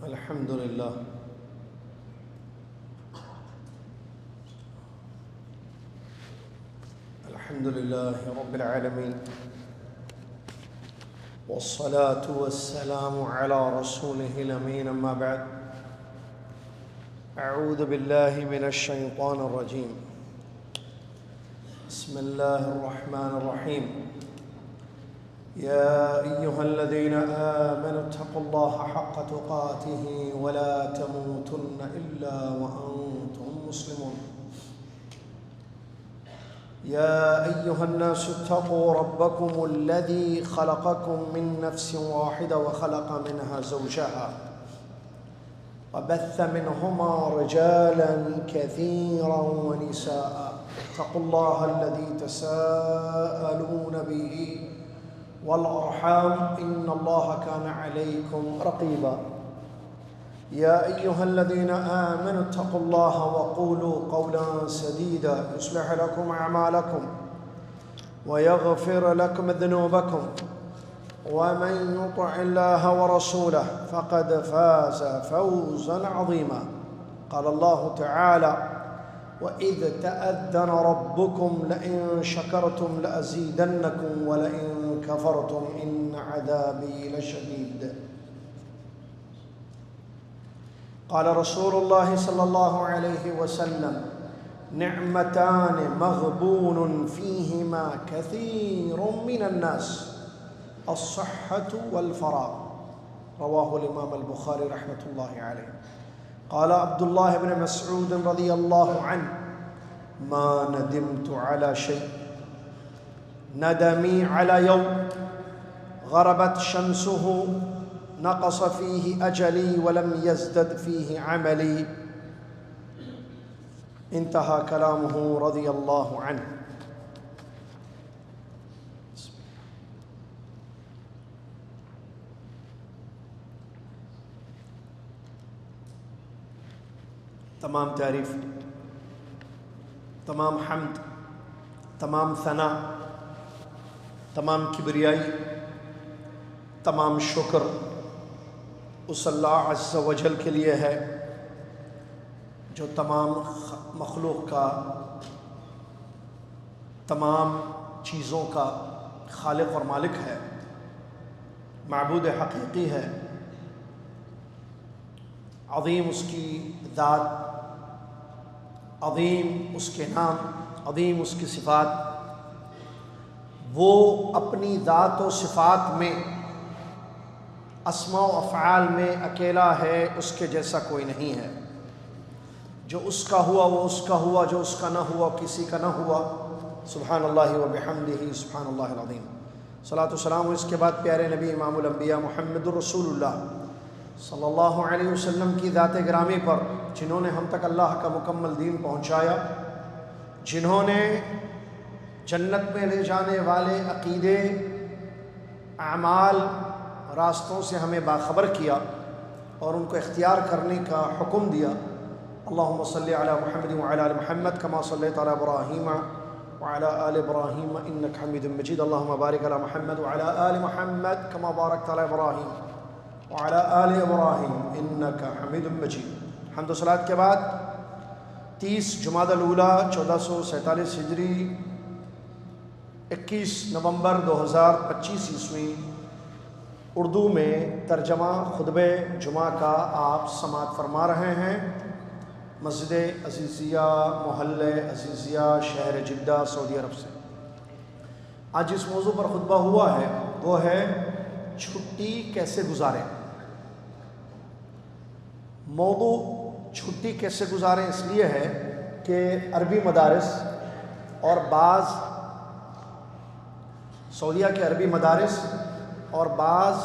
الحمد لله الحمد لله رب العالمين، والصلاة والسلام على رسوله الأمين. أما بعد، أعوذ بالله من الشيطان الرجيم. بسم الله الرحمن الرحيم. يا أيها الذين آمنوا اتقوا الله حق تقاته ولا تموتن إلا وأنتم مسلمون. يا أيها الناس اتقوا ربكم الذي خلقكم من نفس واحدة وخلق منها زوجها وبث منهما رجالا كثيرا ونساء. اتقوا الله الذي تساءلون به والأرحام إن الله كان عليكم رقيبا. يا أيها الذين آمنوا اتقوا الله وقولوا قولا سديدا يصلح لكم أعمالكم ويغفر لكم ذنوبكم، ومن يطع الله ورسوله فقد فاز فوزا عظيما. قال الله تعالى: وإذ تأذن ربكم لئن شكرتم لأزيدنكم ولئن كفرتم إن عذابي لشديد. قال رسول الله صلى الله عليه وسلم: نعمتان مغبون فيهما كثير من الناس، الصحة والفراغ. رواه الإمام البخاري رحمة الله عليه. قال عبد الله بن مسعود رضي الله عنه: ما ندمت على شيء ندمي على يوم غربت شمسه نقص فيه أجلي ولم يزدد فيه عملي. انتهى كلامه رضي الله عنه. تمام تعریف، تمام حمد، تمام ثنا، تمام کبریائی، تمام شکر اس اللہ عز و جل کے لیے ہے جو تمام مخلوق کا، تمام چیزوں کا خالق اور مالک ہے، معبود حقیقی ہے. عظیم اس کی ذات، عظیم اس کے نام، عظیم اس کی صفات. وہ اپنی ذات و صفات میں، اسماء و افعال میں اکیلا ہے، اس کے جیسا کوئی نہیں ہے. جو اس کا ہوا وہ اس کا ہوا، جو اس کا نہ ہوا کسی کا نہ ہوا. سبحان اللہ و بحمدہ سبحان اللہ العظیم. صلاۃ و سلام اس کے بعد پیارے نبی امام الانبیاء محمد الرسول اللہ صلی اللہ علیہ وسلم کی ذات گرامی پر، جنہوں نے ہم تک اللہ کا مکمل دین پہنچایا، جنہوں نے جنت میں لے جانے والے عقیدے، اعمال، راستوں سے ہمیں باخبر کیا اور ان کو اختیار کرنے کا حکم دیا. اللہم صلی علی محمد وعلی آل محمد کما صلیت علی ابراہیم وعلی آل ابراہیم انک حمید مجید. اللہم بارک علی محمد وعلی آل محمد کما بارکت علی ابراہیم وعلی آل ابراہیم انک حمید مجید. حمد و صلوات کے بعد 30 جمادی الاولیٰ 1447 ہجری، 21 نومبر 2025 عیسوی، اردو میں ترجمہ خطبہ جمعہ کا آپ سماعت فرما رہے ہیں مسجد عزیزیہ، محلہ عزیزیہ، شہر جدہ، سعودی عرب سے. آج جس موضوع پر خطبہ ہوا ہے وہ ہے چھٹی کیسے گزاریں. موضوع چھٹی کیسے گزاریں اس لیے ہے کہ عربی مدارس اور بعض سعودیہ کے عربی مدارس اور بعض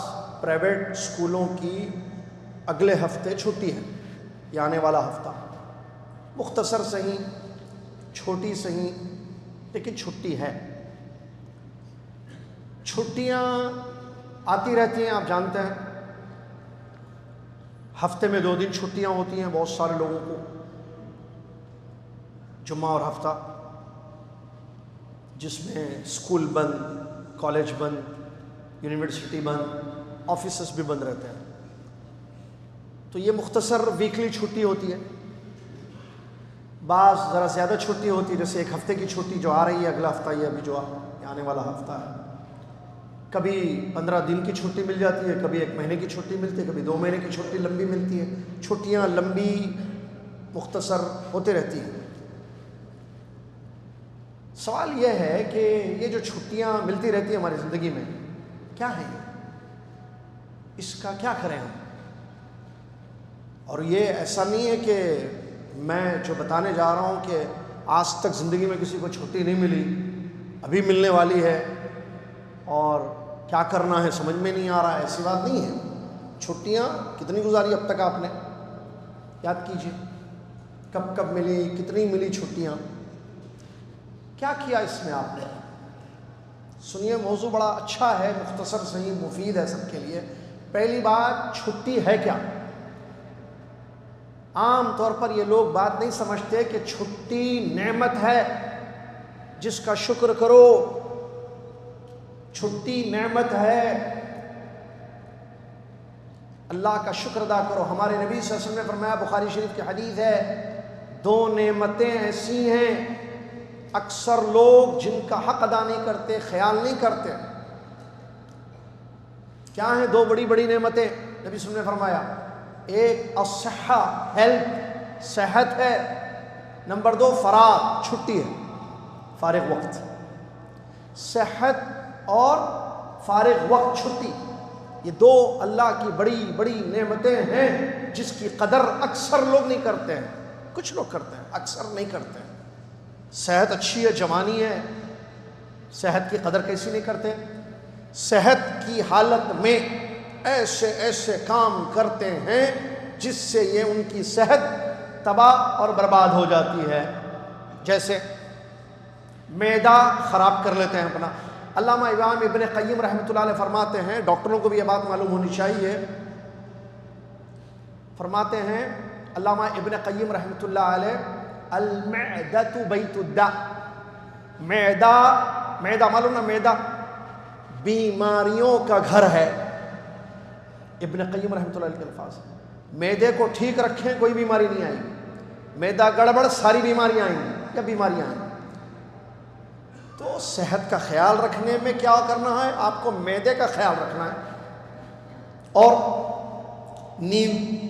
پرائیویٹ اسکولوں کی اگلے ہفتے چھٹی ہے، یہ آنے والا ہفتہ. مختصر صحیح، چھوٹی صحیح، لیکن چھٹی ہے. چھٹیاں آتی رہتی ہیں، آپ جانتے ہیں. ہفتے میں 2 دن چھٹیاں ہوتی ہیں بہت سارے لوگوں کو، جمعہ اور ہفتہ، جس میں اسکول بند، کالج بند، یونیورسٹی بند، آفیسز بھی بند رہتے ہیں. تو یہ مختصر ویکلی چھٹی ہوتی ہے. بعض ذرا زیادہ چھٹی ہوتی ہے، جیسے ایک ہفتے کی چھٹی جو آ رہی ہے اگلا ہفتہ، یہ ابھی جو آنے والا ہفتہ ہے. کبھی 15 دن کی چھٹی مل جاتی ہے، کبھی 1 مہینے کی چھٹی ملتی ہے، کبھی 2 مہینے کی چھٹی لمبی ملتی ہے. چھٹیاں لمبی مختصر ہوتے رہتی ہیں. سوال یہ ہے کہ یہ جو چھٹیاں ملتی رہتی ہیں ہماری زندگی میں، کیا ہے یہ؟ اس کا کیا کریں ہم؟ اور یہ ایسا نہیں ہے کہ میں جو بتانے جا رہا ہوں کہ آج تک زندگی میں کسی کو چھٹی نہیں ملی، ابھی ملنے والی ہے اور کیا کرنا ہے سمجھ میں نہیں آ رہا ہے، ایسی بات نہیں ہے. چھٹیاں کتنی گزاری اب تک آپ نے؟ یاد کیجئے کب کب ملی، کتنی ملی چھٹیاں، کیا کیا اس میں آپ نے؟ سنیے، موضوع بڑا اچھا ہے، مختصر صحیح مفید ہے سب کے لیے. پہلی بات، چھٹی ہے کیا؟ عام طور پر یہ لوگ بات نہیں سمجھتے کہ چھٹی نعمت ہے جس کا شکر کرو. چھٹی نعمت ہے، اللہ کا شکر ادا کرو. ہمارے نبی صلی اللہ علیہ وسلم نے فرمایا، بخاری شریف کی حدیث ہے، 2 نعمتیں ایسی ہیں اکثر لوگ جن کا حق ادا نہیں کرتے، خیال نہیں کرتے. کیا ہیں 2 بڑی بڑی نعمتیں؟ نبی صلی اللہ علیہ وسلم نے فرمایا، ایک الصحہ، ہیلتھ، صحت ہے. نمبر 2 فراغ، چھٹی ہے، فارغ وقت. صحت اور فارغ وقت، چھٹی، یہ 2 اللہ کی بڑی بڑی نعمتیں ہیں جس کی قدر اکثر لوگ نہیں کرتے ہیں. کچھ لوگ کرتے ہیں، اکثر نہیں کرتے ہیں. صحت اچھی ہے، جوانی ہے، صحت کی قدر کیسی نہیں کرتے؟ صحت کی حالت میں ایسے ایسے کام کرتے ہیں جس سے یہ ان کی صحت تباہ اور برباد ہو جاتی ہے. جیسے معدہ خراب کر لیتے ہیں اپنا. علامہ امام ابن قیم رحمۃ اللہ علیہ فرماتے ہیں، ڈاکٹروں کو بھی یہ بات معلوم ہونی چاہیے، فرماتے ہیں علامہ ابن قیم رحمۃ اللہ علیہ، المعدۃ بیت الداء. معدہ معلوم نا، معدہ بیماریوں کا گھر ہے. ابن قیم رحمۃ اللہ علیہ کے الفاظ، معدے کو ٹھیک رکھیں کوئی بیماری نہیں آئے گی، معدہ گڑبڑ ساری بیماریاں آئیں گی یا بیماریاں آئیں گی. تو صحت کا خیال رکھنے میں کیا کرنا ہے؟ آپ کو معدے کا خیال رکھنا ہے. اور نیند،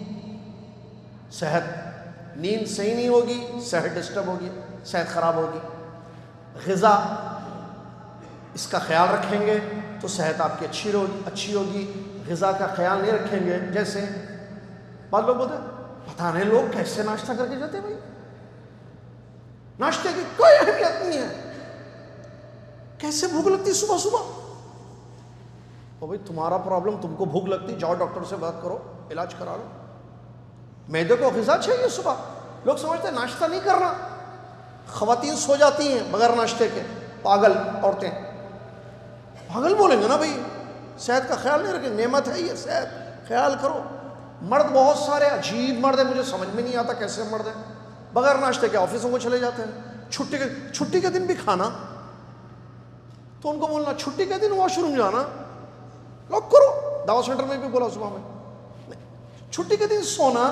نیند صحیح نہیں ہوگی، صحت ڈسٹرب ہوگی، صحت خراب ہوگی. غذا، اس کا خیال رکھیں گے تو صحت آپ کی اچھی ہوگی. غذا کا خیال نہیں رکھیں گے، جیسے بعض لوگ بولتے ہیں پتہ نہیں لوگ کیسے ناشتہ کر کے جاتے ہیں. بھائی ناشتے کی کوئی اہمیت نہیں ہے، کیسے بھوک لگتی صبح صبح؟ تو بھائی تمہارا پرابلم، تم کو بھوک لگتی، جاؤ ڈاکٹر سے بات کرو، علاج کرا لو. معدے کو غذا چاہیے صبح. لوگ سمجھتے ہیں ناشتہ نہیں کرنا، خواتین سو جاتی ہیں بغیر ناشتے کے، پاگل عورتیں. پاگل بولیں گے نا بھائی، صحت کا خیال نہیں رکھیں. نعمت ہے یہ، صحت خیال کرو. مرد بہت سارے عجیب مرد ہیں، مجھے سمجھ میں نہیں آتا کیسے مرد ہیں، بغیر ناشتے کے آفسوں کو چلے جاتے ہیں. چھٹی کے دن بھی کھانا، تو ان کو بولنا چھٹی کے دن واش روم جانا. لوگ کرو، دعوت سینٹر میں بھی بولا صبح میں، چھٹی کے دن سونا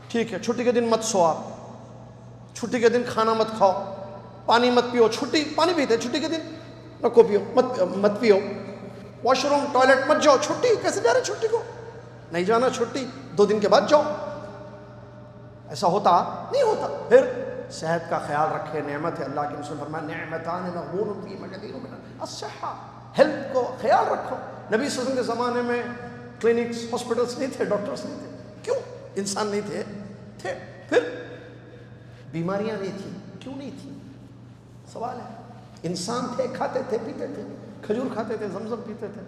ٹھیک ہے، چھٹی کے دن مت سو آپ، چھٹی کے دن کھانا مت کھاؤ، پانی مت پیو. چھٹی پانی پیتے چھٹی کے دن، نہ کو پیو، مت پیو. واش روم ٹوائلٹ مت جاؤ. چھٹی کیسے جا رہے چھٹی کو؟ نہیں جانا چھٹی، 2 دن کے بعد جاؤ. ایسا ہوتا نہیں ہوتا. پھر صحت کا خیال رکھے، نعمت ہے. اللہ کے رسول نے فرمایا، نعمتان مغبون فیہما کثیر من الصحہ. ہیلتھ کو خیال رکھو. نبی صلی اللہ علیہ وسلم کے زمانے میں کلینکس، ہاسپٹلس نہیں تھے، ڈاکٹرس نہیں تھے. کیوں؟ انسان نہیں تھے. پھر بیماریاں نہیں تھیں. کیوں نہیں تھیں؟ سوال ہے. انسان تھے، کھاتے تھے، پیتے تھے، کھجور کھاتے تھے، زمزم پیتے تھے،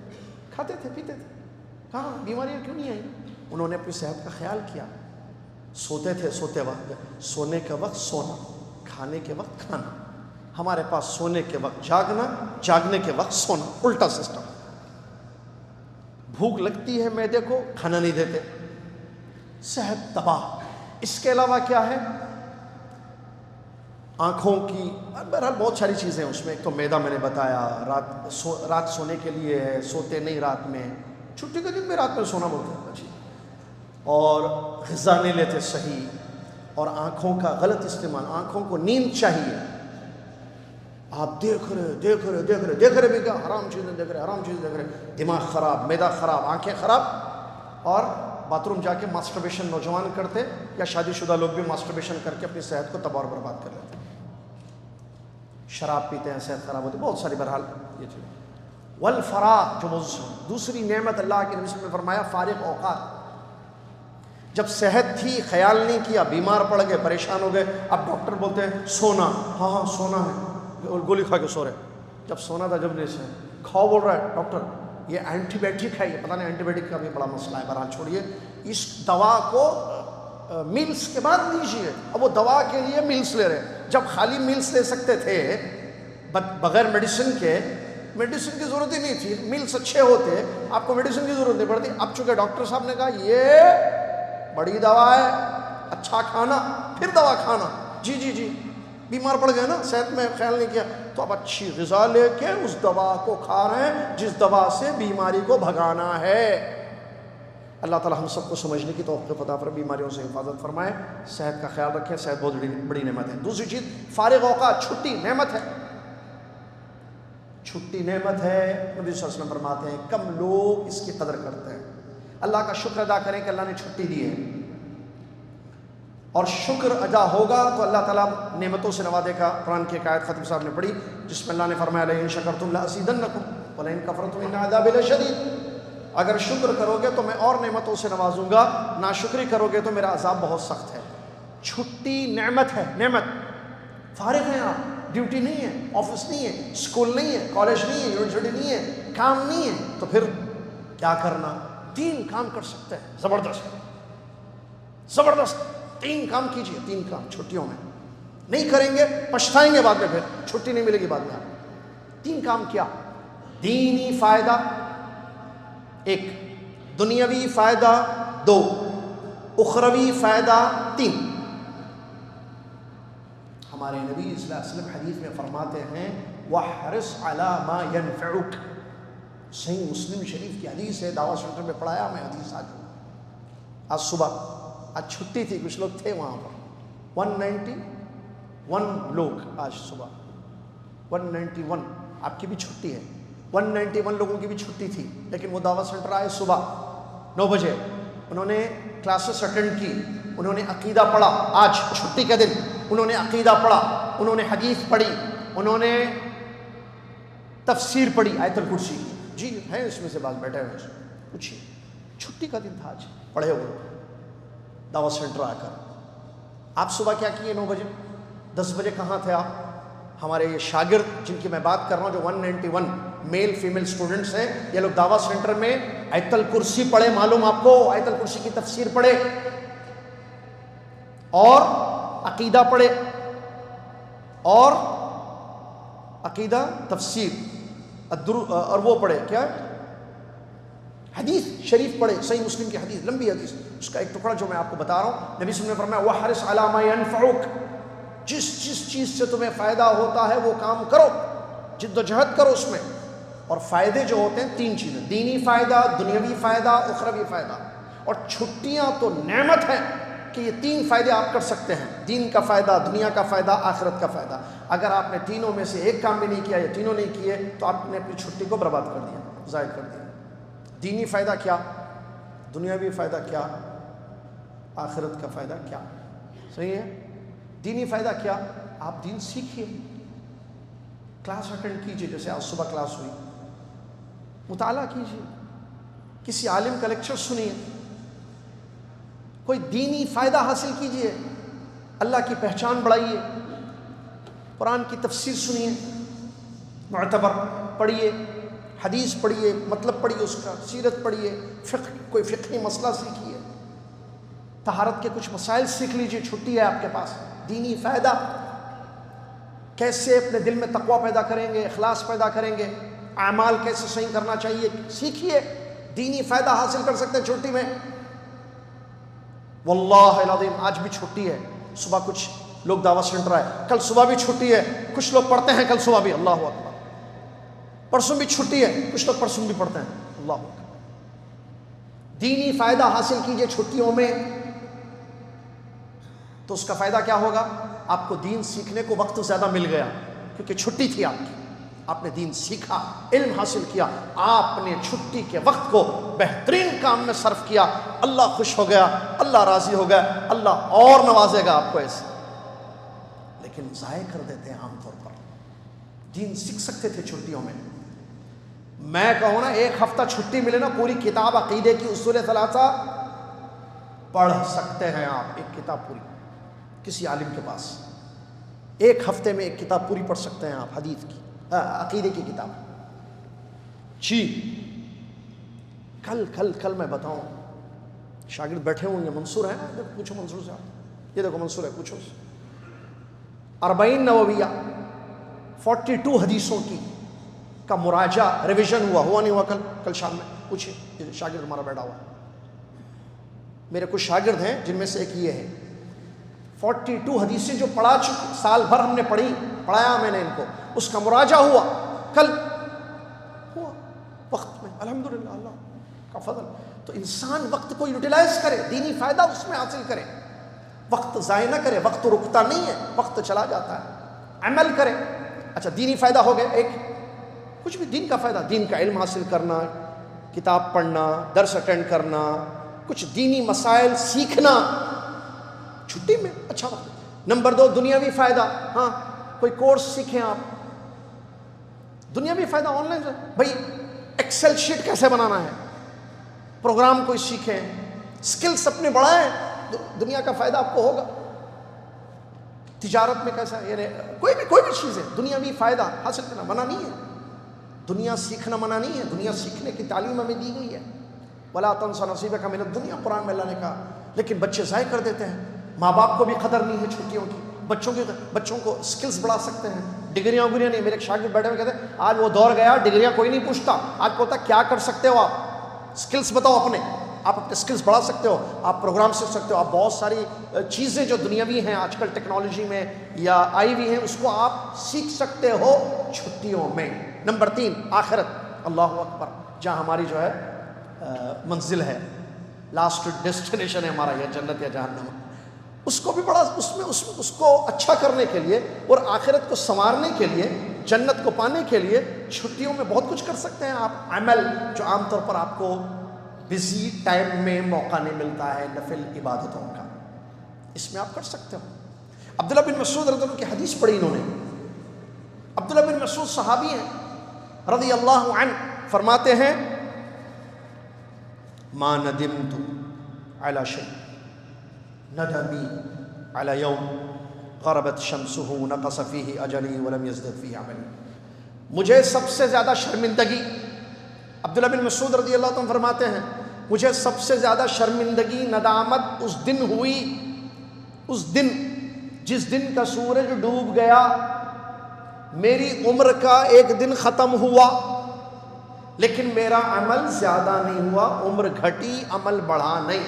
کھاتے تھے، پیتے تھے. کہاں بیماریاں کیوں نہیں آئیں؟ انہوں نے اپنی صحت کا خیال کیا. سوتے تھے، سوتے وقت سونے کے وقت سونا، کھانے کے وقت کھانا. ہمارے پاس سونے کے وقت جاگنا، جاگنے کے وقت سونا، الٹا سسٹم. بھوک لگتی ہے معدے کو، کھانا نہیں دیتے، صحت تباہ. اس کے علاوہ کیا ہے؟ آنکھوں کی، بہرحال بہت ساری چیزیں ہیں اس میں. ایک تو معدہ میں نے بتایا، رات سونے کے لیے ہے، سوتے نہیں رات میں. چھٹی کے دن بھی رات میں سونا بولتے ہیں. اور غذا نہیں لیتے صحیح، اور آنکھوں کا غلط استعمال، آنکھوں کو نیند چاہیے، آپ دیکھ رہے بھی کیا حرام چیزیں دیکھ رہے، دماغ خراب، معدہ خراب، آنکھیں خراب، اور باتھ روم جا کے ماسٹربیشن نوجوان کرتے، یا شادی شدہ لوگ بھی ماسٹربیشن کر کے اپنی صحت کو تباہ اور برباد کر لیتے، شراب پیتے ہیں صحت خراب ہوتی، بہت ساری بہرحال یہ چیز۔ والفراغ، جو دوسری نعمت اللہ کے نبی صلی اللہ علیہ وسلم نے فرمایا فارغ اوقات، جب صحت تھی خیال نہیں کیا، بیمار پڑ گئے، پریشان ہو گئے، اب ڈاکٹر بولتے ہیں سونا، ہاں سونا ہے، گولی کھا کے سو رہے، جب سونا تھا جب نہیں سے کھاؤ بول رہا ہے ڈاکٹر، یہ اینٹی بائیوٹک ہے، یہ پتہ نہیں اینٹی بائیوٹک کا بھی بڑا مسئلہ ہے، بہرحال چھوڑیے، اس دوا کو میلز کے بعد لیجیے، اب وہ دوا کے لیے میلز لے رہے ہیں، جب خالی میلز لے سکتے تھے بغیر میڈیسن کے، میڈیسن کی ضرورت ہی نہیں تھی، میلز اچھے ہوتے، آپ کو میڈیسن کی ضرورت نہیں پڑتی، اب چونکہ ڈاکٹر صاحب نے کہا یہ بڑی دوا ہے، اچھا کھانا پھر دوا کھانا، جی بیمار پڑ گئے نا، صحت میں خیال نہیں کیا، تو اب اچھی غذا لے کے اس دوا کو کھا رہے ہیں جس دوا سے بیماری کو بھگانا ہے۔ اللہ تعالی ہم سب کو سمجھنے کی توفیق عطا فرمائے، بیماریوں سے حفاظت فرمائے، صحت کا خیال رکھیں، صحت بہت بڑی نعمت ہے۔ دوسری چیز فارغ اوقات، چھٹی نعمت ہے، چھٹی نعمت ہے، نبی صلی اللہ علیہ وسلم فرماتے ہیں کم لوگ اس کی قدر کرتے ہیں۔ اللہ کا شکر ادا کریں کہ اللہ نے چھٹی دی ہے، اور شکر ادا ہوگا تو اللہ تعالیٰ نعمتوں سے نوازے گا۔ قرآن کی ایک آیت خطیب صاحب نے پڑھی جس میں اللہ نے فرمایا لئن شکرتم لأزیدنکم ولئن کفرتم ان عذاب لشدید، اگر شکر کرو گے تو میں اور نعمتوں سے نوازوں گا، ناشکری کرو گے تو میرا عذاب بہت سخت ہے۔ چھٹی نعمت ہے، نعمت، فارغ ہیں آپ، ڈیوٹی نہیں ہے، آفس نہیں ہے، اسکول نہیں ہے، کالج نہیں ہے، یونیورسٹی نہیں ہے، کام نہیں ہے، تو پھر کیا کرنا؟ 3 کام کر سکتے ہیں، زبردست 3 کام کیجئے، 3 کام چھٹیوں میں، نہیں کریں گے پچھتائیں گے بعد میں، پھر چھٹی نہیں ملے گی بعد میں۔ 3 کام کیا؟ دینی فائدہ 1، دنیاوی فائدہ 2، اخروی فائدہ 3۔ ہمارے نبی صلی اللہ علیہ وسلم حدیث میں فرماتے ہیں وَاحْرِصْ عَلَىٰ مَا يَنْفَعُكَ، صحیح مسلم شریف کی حدیث ہے، دعوت سینٹر میں پڑھایا میں حدیث آج صبح، آج چھٹی تھی، کچھ لوگ تھے وہاں پر، 191 لوگ آج صبح، 191، آپ کی بھی چھٹی ہے، 191 لوگوں کی بھی چھٹی تھی، لیکن وہ دعوت سینٹر آئے صبح 9 بجے، انہوں نے کلاسز اٹینڈ کی، انہوں نے عقیدہ پڑھا، آج چھٹی کے دن انہوں نے عقیدہ پڑھا، انہوں نے حدیث پڑھی، انہوں نے تفسیر پڑھی آیت الکرسی کی، جی ہیں اس میں سے بعض بیٹھے ہوئے ہیں، پوچھیے، چھٹی کا دن تھا آج، پڑھے ہوئے دعوت سینٹر آ کر۔ آپ صبح کیا کیے 9 بجے؟ 10 بجے کہاں تھے آپ؟ ہمارے یہ شاگرد جن کی میں بات کر رہا ہوں جو 191 میل فیمیل سٹوڈنٹس ہیں، یہ لوگ دعوت سینٹر میں آیت الکرسی پڑھے، معلوم آپ کو آیت الکرسی کی تفسیر پڑھے، اور عقیدہ پڑھے، اور عقیدہ تفسیر اور وہ پڑھے کیا، حدیث شریف پڑھے، صحیح مسلم کی حدیث، لمبی حدیث، اس کا ایک ٹکڑا جو میں آپ کو بتا رہا ہوں، نبی صلی اللہ علیہ وسلم نے فرمایا وَاحْرِصْ عَلَىٰ مَا يَنْفَعُكَ، جس چیز سے تمہیں فائدہ ہوتا ہے وہ کام کرو، جد و جہد کرو اس میں، اور فائدے جو ہوتے ہیں 3 چیزیں، دینی فائدہ، دنیاوی فائدہ، اخروی فائدہ، اور چھٹیاں تو نعمت ہے کہ یہ 3 فائدے آپ کر سکتے ہیں، دین کا فائدہ، دنیا کا فائدہ، آخرت کا فائدہ۔ اگر آپ نے تینوں میں سے ایک کام بھی نہیں کیا یا تینوں نہیں کیے تو آپ نے اپنی چھٹی کو برباد کر دیا، ضائع کر دیا۔ دینی فائدہ کیا، دنیاوی فائدہ کیا، آخرت کا فائدہ کیا، صحیح ہے؟ دینی فائدہ کیا؟ آپ دین سیکھیے، کلاس اٹینڈ کیجئے، جیسے آج صبح کلاس ہوئی، مطالعہ کیجئے، کسی عالم کا لیکچر سنیے، کوئی دینی فائدہ حاصل کیجئے، اللہ کی پہچان بڑھائیے، قرآن کی تفسیر سنیے، معتبر پڑھیے، حدیث پڑھیے، مطلب پڑھیے اس کا، سیرت پڑھیے، کوئی فقہی مسئلہ سیکھیے، طہارت کے کچھ مسائل سیکھ لیجئے، چھٹی ہے آپ کے پاس۔ دینی فائدہ، کیسے اپنے دل میں تقوی پیدا کریں گے، اخلاص پیدا کریں گے، اعمال کیسے صحیح کرنا چاہیے، سیکھیے، دینی فائدہ حاصل کر سکتے ہیں چھٹی میں۔ واللہ العظیم آج بھی چھٹی ہے، صبح کچھ لوگ دعوت سینٹر آئے، کل صبح بھی چھٹی ہے، کچھ لوگ پڑھتے ہیں کل صبح بھی، اللہ اکبر، پرسوں بھی چھٹی ہے، کچھ لوگ پرسوں بھی پڑھتے ہیں، اللہ اکبر۔ دینی فائدہ حاصل کیجئے چھٹیوں میں، تو اس کا فائدہ کیا ہوگا؟ آپ کو دین سیکھنے کو وقت زیادہ مل گیا، کیونکہ چھٹی تھی آپ کی، آپ نے دین سیکھا، علم حاصل کیا، آپ نے چھٹی کے وقت کو بہترین کام میں صرف کیا، اللہ خوش ہو گیا، اللہ راضی ہو گیا، اللہ اور نوازے گا آپ کو ایسے۔ لیکن ضائع کر دیتے ہیں عام طور پر۔ دین سیکھ سکتے تھے چھٹیوں میں۔ میں کہوں نا ایک ہفتہ چھٹی ملے نا، پوری کتاب عقیدے کی اصول ثلاثہ پڑھ سکتے ہیں آپ، ایک کتاب پوری کسی عالم کے پاس، ایک ہفتے میں ایک کتاب پوری پڑھ سکتے ہیں آپ، حدیث کی، عقیدے کی کتاب جی۔ کل میں بتاؤں، شاگرد بیٹھے ہوئے ہیں، منصور ہے نا، پوچھو منصور سے آپ، یہ دیکھو منصور ہے، پوچھو 40 نوویہ 42 حدیثوں کی کا مراجعہ ریویژن ہوا نہیں ہوا کل شام میں؟ پوچھے، شاگرد ہمارا بیٹھا ہوا، میرے کچھ شاگرد ہیں جن میں سے ایک یہ ہے، 42 حدیثیں جو پڑھا چکے، سال بھر ہم نے پڑھایا میں نے ان کو، اس کا مراجعہ ہوا کل ہوا وقت میں، الحمدللہ اللہ کا فضل۔ تو انسان وقت کو یوٹیلائز کرے، دینی فائدہ اس میں حاصل کرے، وقت ضائع نہ کرے، وقت رکتا نہیں ہے، وقت چلا جاتا ہے، عمل کرے۔ اچھا دینی فائدہ ہو گیا ایک، کچھ بھی دین کا فائدہ، دین کا علم حاصل کرنا، کتاب پڑھنا، درس اٹینڈ کرنا، کچھ دینی مسائل سیکھنا چھٹی میں اچھا وقت۔ نمبر 2 دنیاوی فائدہ، ہاں کوئی کورس سیکھیں آپ، دنیاوی فائدہ آن لائن، بھائی ایکسل شیٹ کیسے بنانا ہے، پروگرام کوئی سیکھیں، سکلز اپنے بڑھائیں، دنیا کا فائدہ آپ کو ہوگا۔ تجارت میں کیسا، یعنی کوئی بھی چیز ہے، دنیاوی فائدہ حاصل کرنا منع نہیں ہے، دنیا سیکھنا منع نہیں ہے، دنیا سیکھنے کی تعلیم ہمیں دی گئی ہے، وَلَا تَنْسَ نَصِيبَكَ مِنَ الدُّنْيَا، قرآن میں اللہ نے کہا، لیکن بچے ضائع کر دیتے ہیں۔ ماں باپ کو بھی قدر نہیں ہے چھٹیوں کی، بچوں کو سکلز بڑھا سکتے ہیں، ڈگریاں نہیں۔ میرے ایک شاگرد بیٹھے ہوئے کہتے ہیں آج وہ دور گیا، ڈگریاں کوئی نہیں پوچھتا، آج پوچھتا کیا کر سکتے ہو آپ، سکلز بتاؤ اپنے، آپ اپنے سکلز بڑھا سکتے ہو، آپ پروگرام سیکھ سکتے ہو، آپ بہت ساری چیزیں جو دنیاوی ہیں آج کل ٹیکنالوجی میں یا آئی ہوئی ہیں، اس کو آپ سیکھ سکتے ہو چھٹیوں میں۔ نمبر 3 آخرت، اللہ اکبر، جہاں ہماری جو ہے منزل ہے، لاسٹ ڈیسٹینیشن ہے ہمارا، یہ جنت یا جہنم، اس کو بھی بڑا اس کو اچھا کرنے کے لیے اور آخرت کو سنوارنے کے لیے، جنت کو پانے کے لیے چھٹیوں میں بہت کچھ کر سکتے ہیں آپ، عمل جو عام طور پر آپ کو بزی ٹائم میں موقع نہیں ملتا ہے، نفل عبادتوں کا، اس میں آپ کر سکتے ہو۔ عبداللہ بن مسعود رضی اللہ عنہ کی حدیث پڑھی انہوں نے، عبداللہ بن مسعود صحابی ہیں رضی اللہ عنہ، فرماتے ہیں ما ندمت على شيء ندمی على يوم غربت شمسه نقص فيه اجلی ولم يزدد فيه عملی۔ مجھے سب سے زیادہ شرمندگی، عبداللہ بن مسعود رضی اللہ عنہ فرماتے ہیں مجھے سب سے زیادہ شرمندگی، ندامت اس دن ہوئی، اس دن جس دن کا سورج ڈوب گیا، میری عمر کا ایک دن ختم ہوا لیکن میرا عمل زیادہ نہیں ہوا، عمر گھٹی عمل بڑھا نہیں،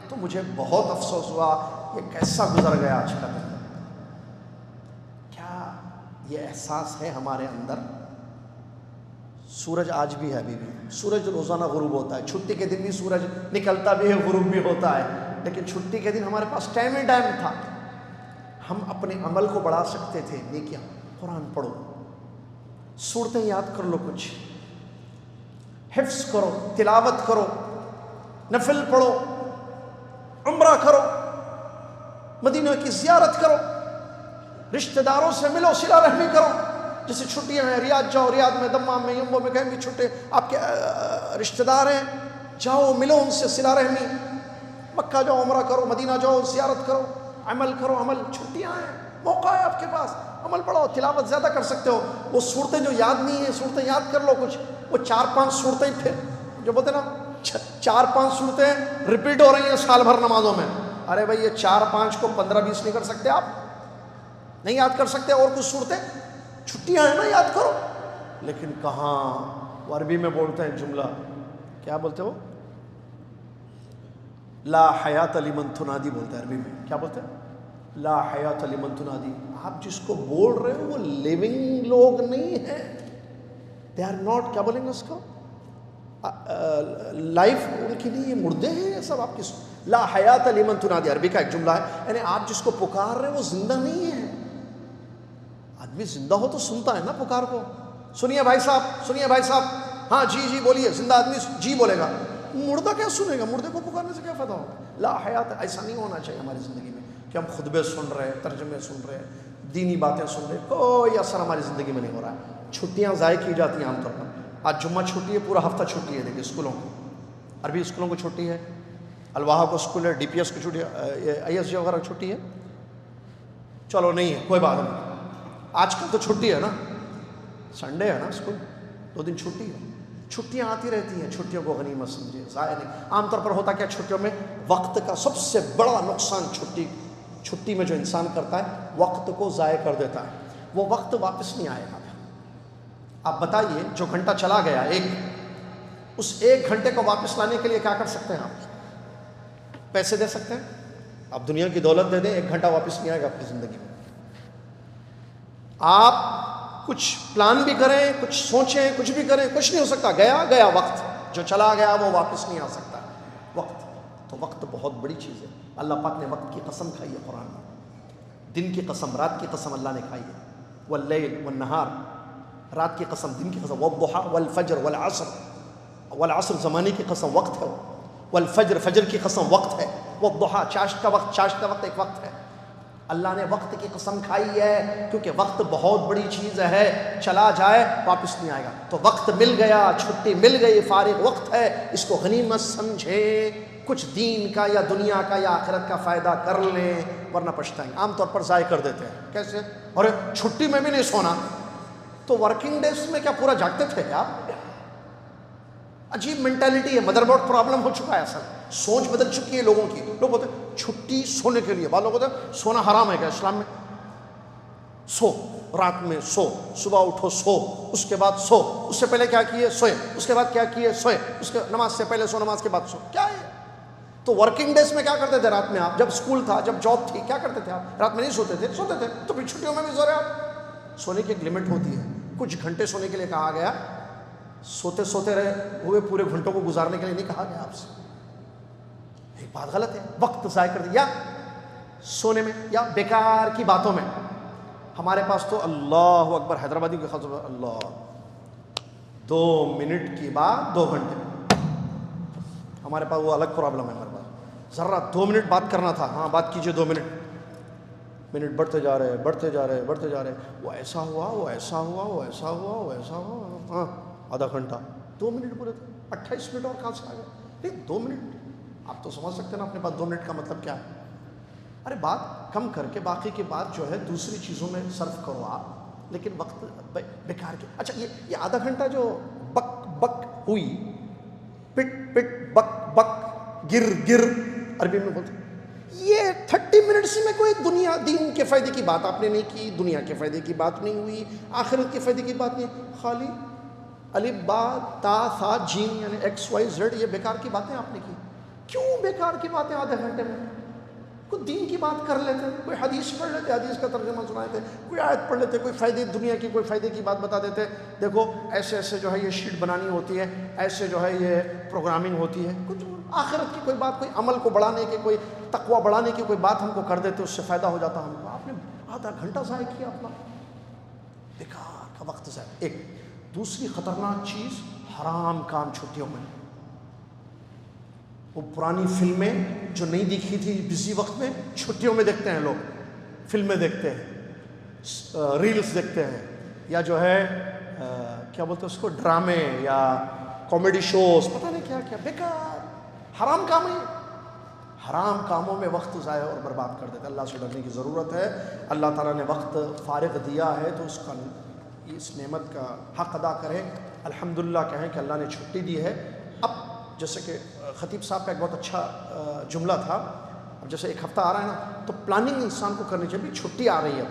تو مجھے بہت افسوس ہوا یہ کیسا گزر گیا آج کا دن۔ کیا یہ احساس ہے ہمارے اندر؟ سورج آج بھی ہے، ابھی بھی سورج روزانہ غروب ہوتا ہے، چھٹی کے دن بھی سورج نکلتا بھی ہے، غروب بھی ہوتا ہے، لیکن چھٹی کے دن ہمارے پاس ٹائم ہی ٹائم تھا، ہم اپنے عمل کو بڑھا سکتے تھے۔ نیکیاں، قرآن پڑھو، سورتیں یاد کر لو، کچھ حفظ کرو، تلاوت کرو، نفل پڑھو، عمرہ کرو، مدینہ کی زیارت کرو، رشتہ داروں سے ملو، صلہ رحمی کرو، جیسے چھٹیاں ہیں ریاض جاؤ، ریاض میں، دمام میں، یمبو میں، کہیں بھی چھٹے آپ کے رشتہ دار ہیں، جاؤ ملو ان سے، صلہ رحمی، مکہ جاؤ عمرہ کرو، مدینہ جاؤ زیارت کرو، عمل کرو، عمل، چھٹیاں ہیں، موقع ہے آپ کے پاس، عمل پڑھو، تلاوت زیادہ کر سکتے ہو۔ وہ صورتیں جو یاد نہیں ہیں، صورتیں یاد کر لو کچھ، وہ 4-5 صورتیں پھر جو بولتے نا 4-5 صورتیں ریپیٹ ہو رہی ہیں سال بھر نمازوں میں، ارے بھائی یہ 4-5 کو 15-20 نہیں کر سکتے آپ، نہیں یاد کر سکتے، اور کچھ صورتیں، چھٹیاں ہیں نا، یاد کرو۔ لیکن کہاں، وہ عربی میں بولتے ہیں جملہ، کیا بولتے ہو، لا حیات لمن تنادی بولتے ہیں عربی میں، کیا بولتے ہیں، لا حیات لمن تنادی، آپ جس کو بول رہے ہو وہ لیونگ لوگ نہیں ہیں، دے آر ناٹ، کیا بولیں گے اس کو، لائف ان کے لیے یہ مردے ہیں یہ سب. آپ کی لا حیات لمن تنادی عربی کا ایک جملہ ہے, یعنی آپ جس کو پکار رہے ہیں وہ زندہ نہیں ہے. آدمی زندہ ہو تو سنتا ہے نا پکار کو. سنیے بھائی صاحب, سنیے بھائی صاحب, ہاں جی جی بولیے. زندہ آدمی جی بولے گا, مردہ کیا سنے گا؟ مردے کو پکارنے سے کیا فائدہ ہوگا؟ لا حیات. ایسا نہیں ہونا چاہیے ہماری زندگی میں کہ ہم خطبے سن رہے ہیں, ترجمے سن رہے ہیں, دینی باتیں سن رہے ہیں, کوئی اثر ہماری زندگی میں نہیں ہو رہا ہے. چھٹیاں ضائع کی جاتی ہیں عام طور پر. آج جمعہ چھٹی ہے, پورا ہفتہ چھٹی ہے. دیکھیے اسکولوں کو, عربی اسکولوں کو چھٹی ہے, الواحا کو اسکول ہے, ڈی پی ایس کو چھٹی ہے, آئی ایس جی وغیرہ چھٹی ہے. چلو نہیں ہے کوئی بات نہیں, آج کل تو چھٹی ہے نا, سنڈے ہے نا اسکول, 2 دن چھٹی ہے. چھٹیاں آتی رہتی ہیں, چھٹیوں کو غنیمت سمجھے, ضائع نہیں. عام طور پر ہوتا کیا چھٹیوں میں, وقت کا سب سے بڑا نقصان چھٹی میں جو انسان کرتا ہے, وقت کو ضائع کر دیتا ہے. وہ وقت واپس نہیں آئے گا. آپ بتائیے جو گھنٹہ چلا گیا اس 1 گھنٹے کو واپس لانے کے لیے کیا کر سکتے ہیں آپ؟ پیسے دے سکتے ہیں آپ, دنیا کی دولت دے دیں, 1 گھنٹہ واپس نہیں آئے گا آپ کی زندگی میں. آپ کچھ پلان بھی کریں, کچھ سوچیں, کچھ بھی کریں, کچھ نہیں ہو سکتا. گیا وقت, جو چلا گیا وہ واپس نہیں آ سکتا. وقت بہت بڑی چیز ہے. اللہ پاک نے وقت کی قسم کھائی ہے قرآن میں, دن کی قسم, رات کی قسم اللہ نے کھائی ہے. واللیل والنہار, رات کی قسم, دن کی قسم. والضحیٰ والفجر والعصر, والعصر زمانے کی قسم وقت ہے. والفجر, فجر کی قسم وقت ہے. والضحیٰ, چاشت کا وقت ایک وقت ہے. اللہ نے وقت کی قسم کھائی ہے کیونکہ وقت بہت بڑی چیز ہے, چلا جائے واپس نہیں آئے گا. تو وقت مل گیا, چھٹی مل گئی, فارغ وقت ہے, اس کو غنیمت سمجھیں. کچھ دین کا یا دنیا کا یا آخرت کا فائدہ کر لیں ورنہ پچھتائیں گے. عام طور پر ضائع کر دیتے ہیں. کیسے؟ اور چھٹی میں بھی نہیں سونا, تو ورکنگ ڈیز میں کیا پورا جاگتے تھے کیا؟ عجیب مینٹالٹی ہے, مدر بورڈ پرابلم ہو چکا ہے. اصل سوچ بدل چکی ہے لوگوں کی. لوگ بولتے ہیں چھٹی سونے کے لیے, بعض لوگ بولتے ہیں سونا حرام ہے کیا اسلام میں؟ سو, رات میں سو, صبح اٹھو سو, اس کے بعد سو, اس سے پہلے کیا کیے سوئے, اس کے بعد کیا کیے سوئے, اس کے نماز سے پہلے سو, نماز کے بعد سو. کیا ہے؟ تو ورکنگ ڈیز میں کیا کرتے تھے رات میں آپ؟ جب اسکول تھا, جب جاب تھی, کیا کرتے تھے آپ؟ رات میں نہیں سوتے تھے؟ سوتے تھے. تو پھر چھٹیوں میں بھی سو رہے آپ. سونے کی ایک لمٹ ہوتی ہے, کچھ گھنٹے سونے کے لیے کہا گیا. سوتے رہے ہوئے پورے گھنٹوں کو گزارنے کے لیے نہیں کہا گیا آپ سے. ایک بات غلط ہے, وقت ضائع کر دیا سونے میں یا بیکار کی باتوں میں. ہمارے پاس تو اللہ اکبر, حیدرآبادی کی خطبہ, اللہ 2 منٹ کی بات 2 گھنٹے. ہمارے پاس وہ الگ پرابلم ہے. ہمارے پاس ذرا 2 منٹ بات کرنا تھا, ہاں بات کیجئے 2 منٹ. منٹ بڑھتے جا رہے, وہ ایسا ہوا, وہ ایسا ہوا, وہ ایسا ہوا, وہ ایسا ہوا, ہاں آدھا گھنٹہ. 2 منٹ بولے تھے, 28 منٹ اور کہاں سے آ گئے؟ نہیں 2 منٹ, آپ تو سمجھ سکتے ہیں نا اپنے پاس 2 منٹ کا مطلب کیا ہے. ارے بات کم کر کے باقی کی بات جو ہے دوسری چیزوں میں صرف کرو آپ, لیکن وقت بیکار کے. اچھا یہ آدھا گھنٹہ جو بک بک ہوئی, پٹ پٹ بک بک, گر گر عربی میں بولتے, یہ 30 منٹس میں کوئی دنیا دین کے فائدے کی بات آپ نے نہیں کی, دنیا کے فائدے کی بات نہیں ہوئی, آخرت کے فائدے کی بات نہیں. خالی الف با تا ثا جیم یعنی ایکس وائی زیڈ, یہ بیکار کی باتیں آپ نے کی. کیوں بیکار کی باتیں آدھے گھنٹے میں؟ کوئی دین کی بات کر لیتے, کوئی حدیث پڑھ لیتے, حدیث کا ترجمہ سنا دیتے, کوئی آیت پڑھ لیتے, کوئی فائدے دنیا کی کوئی فائدے کی بات بتا دیتے. دیکھو ایسے ایسے جو ہے یہ شیٹ بنانی ہوتی ہے, ایسے جو ہے یہ پروگرامنگ ہوتی ہے. کچھ آخرت کی کوئی بات, کوئی عمل کو بڑھانے کی, کوئی تقوی بڑھانے کی کوئی بات ہم کو کر دیتے, اس سے فائدہ ہو جاتا ہم کو. آپ نے آدھا گھنٹہ ضائع کیا اپنا, بیکار کا وقت ضائع. ایک دوسری خطرناک چیز, حرام کام چھٹیوں میں. وہ پرانی فلمیں جو نہیں دیکھی تھی بزی وقت میں, چھٹیوں میں دیکھتے ہیں لوگ. فلمیں دیکھتے ہیں, ریلز دیکھتے ہیں, یا جو ہے کیا بولتے ہیں اس کو, ڈرامے یا کامیڈی شوز, پتہ نہیں کیا کیا. بیکار حرام کام ہے. حرام کاموں میں وقت ضائع اور برباد کر دیتے. اللہ سے ڈرنے کی ضرورت ہے. اللہ تعالیٰ نے وقت فارغ دیا ہے تو اس نعمت کا حق ادا کریں. الحمدللہ کہیں کہ اللہ نے چھٹی دی ہے. اب جیسے کہ خطیب صاحب کا ایک بہت اچھا جملہ تھا, اب جیسے ایک ہفتہ آ رہا ہے نا, تو پلاننگ انسان کو کرنی چاہیے. چھٹی آ رہی ہے,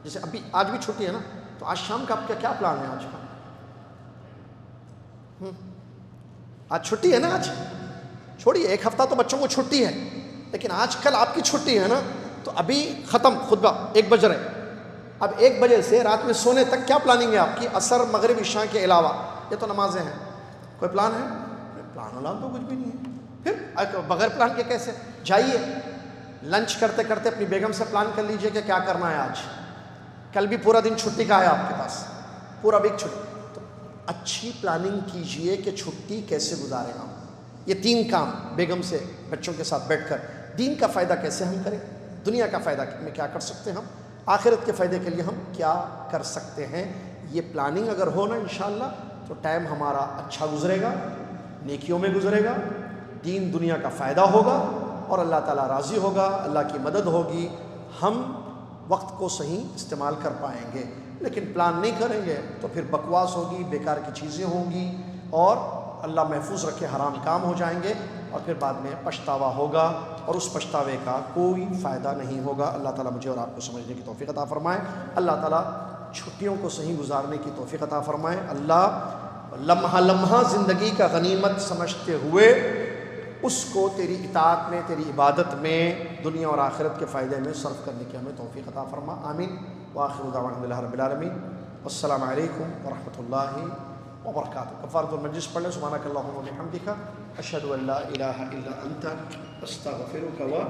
جیسے ابھی آج بھی چھٹی ہے نا, تو آج شام کا آپ کا کیا پلان ہے؟ آج کا آج چھٹی ہے نا, آج چھوڑیے, ایک ہفتہ تو بچوں کو چھٹی ہے, لیکن آج کل آپ کی چھٹی ہے نا, تو ابھی ختم خطبہ 1 بج رہے, اب 1 بجے سے رات میں سونے تک کیا پلاننگ ہے آپ کی؟ عصر مغرب عشاء کے علاوہ, یہ تو نمازیں ہیں, کوئی پلان ہے؟ پلان والان تو کچھ بھی نہیں ہے. پھر بغیر پلان کے کیسے؟ جائیے لنچ کرتے کرتے اپنی بیگم سے پلان کر لیجئے کہ کیا کرنا ہے آج. کل بھی پورا دن چھٹی کا ہے آپ کے پاس، پورا ویک چھٹی. تو اچھی پلاننگ کیجئے کہ چھٹی کیسے گزاریں ہم. یہ 3 کام بیگم سے بچوں کے ساتھ بیٹھ کر دین کا فائدہ کیسے ہم کریں، دنیا کا فائدہ میں کیا کر سکتے ہیں ہم، آخرت کے فائدے کے لیے ہم کیا کر سکتے ہیں. یہ پلاننگ اگر ہو نا انشاءاللہ تو ٹائم ہمارا اچھا گزرے گا، نیکیوں میں گزرے گا، دین دنیا کا فائدہ ہوگا اور اللہ تعالیٰ راضی ہوگا، اللہ کی مدد ہوگی، ہم وقت کو صحیح استعمال کر پائیں گے. لیکن پلان نہیں کریں گے تو پھر بکواس ہوگی، بیکار کی چیزیں ہوں گی اور اللہ محفوظ رکھے حرام کام ہو جائیں گے اور پھر بعد میں پچھتاوا ہوگا اور اس پچھتاوے کا کوئی فائدہ نہیں ہوگا. اللہ تعالیٰ مجھے اور آپ کو سمجھنے کی توفیق عطا فرمائے. اللہ تعالیٰ چھٹیوں کو صحیح گزارنے کی توفیق عطا فرمائے. اللہ لمحہ لمحہ زندگی کا غنیمت سمجھتے ہوئے اس کو تیری اطاعت میں، تیری عبادت میں، دنیا اور آخرت کے فائدے میں صرف کرنے کی ہمیں توفیق عطا فرما. آمین. وآخر دعوانا الحمد للہ رب العالمین. السلام علیکم ورحمۃ اللہ وبرکاتہ. کفارۃ المجلس پڑھ لیں. سبحانک اللہم وبحمدک، اشہد ان لا الہ الا انت، استغفرک و